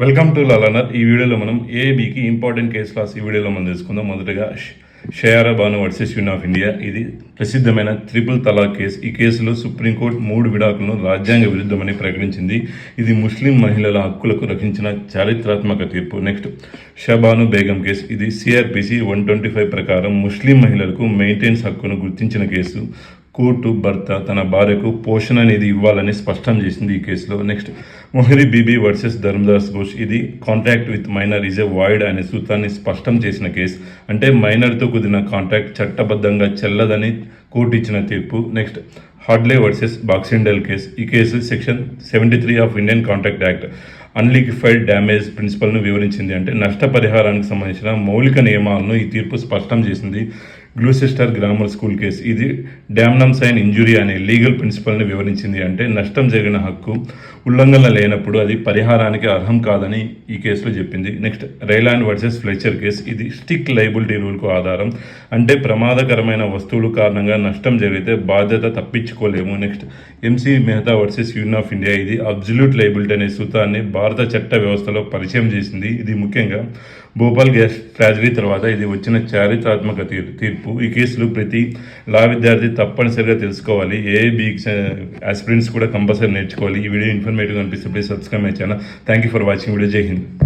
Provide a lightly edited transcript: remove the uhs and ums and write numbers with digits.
Welcome to లలనర్. ఈ వీడియోలో మనం ఏబికి ఇంపార్టెంట్ కేసు లాస్ ఈ వీడియోలో మనం తెలుసుకుందాం. మొదటగా Shayara Bano versus union of India. ఇది ప్రసిద్ధమైన ట్రిపుల్ తలాక్ కేసు. ఈ కేసులో సుప్రీంకోర్టు 3 విడాకులను రాజ్యాంగ విరుద్ధమని ప్రకటించింది. ఇది ముస్లిం మహిళల హక్కులకు రక్షించిన చారిత్రాత్మక తీర్పు. Next Shahbano Begum case. ఇది సిఆర్పిసి 125 ప్రకారం ముస్లిం మహిళలకు మెయింటెనెన్స్ హక్కును గుర్తించిన కేసు. కోర్టు భర్త తన భార్యకు పోషణ అనేది ఇవ్వాలని స్పష్టం చేసింది ఈ కేసులో. Next Mohori Bibi versus Dharmodas Ghose. ఇది contract with minor is a void అనే సూత్రాన్ని స్పష్టం చేసిన కేసు. అంటే మైనర్తో కుదిరిన కాంట్రాక్ట్ చట్టబద్ధంగా చెల్లదని కోర్టు ఇచ్చిన తీర్పు. Next Hadley versus Baxendale case. ఈ case section 73 of Indian contract act unliquidated damage ప్రిన్సిపల్ను వివరించింది. అంటే నష్టపరిహారానికి సంబంధించిన మౌలిక నియమాలను ఈ తీర్పు స్పష్టం చేసింది. గ్లూసెస్టర్ గ్రామర్ స్కూల్ కేసు. ఇది డామ్నమ్ సైన్ ఇంజురీ అనే లీగల్ ప్రిన్సిపల్ని వివరించింది. అంటే నష్టం జరిగిన హక్కు ఉల్లంఘన లేనప్పుడు అది పరిహారానికి అర్హం కాదని ఈ కేసులో చెప్పింది. Next Rylands versus Fletcher case. ఇది స్టిక్ లైబిలిటీ రూల్కు ఆధారం. అంటే ప్రమాదకరమైన వస్తువుల కారణంగా నష్టం జరిగితే బాధ్యత తప్పించుకోలేము. Next MC Mehta versus union of India. ఇది అబ్జల్యూట్ లైబిలిటీ అనే సూత్రాన్ని భారత చట్ట వ్యవస్థలో పరిచయం చేసింది. ఇది ముఖ్యంగా భోపాల్ గ్యాస్ ట్రాజడీ తర్వాత ఇది వచ్చిన చారిత్రాత్మక తీర్పు. ఈ కేసులు ప్రతి లా విద్యార్థి తప్పనిసరిగా తెలుసుకోవాలి. ఏబీ ఆస్పిరెంట్స్ కూడా కంపల్సరీ నేర్చుకోవాలి. ఈ వీడియో ఇన్ఫర్మేటివ్ అనిపిస్తే please subscribe my channel. Thank you for watching video. జై హింద్.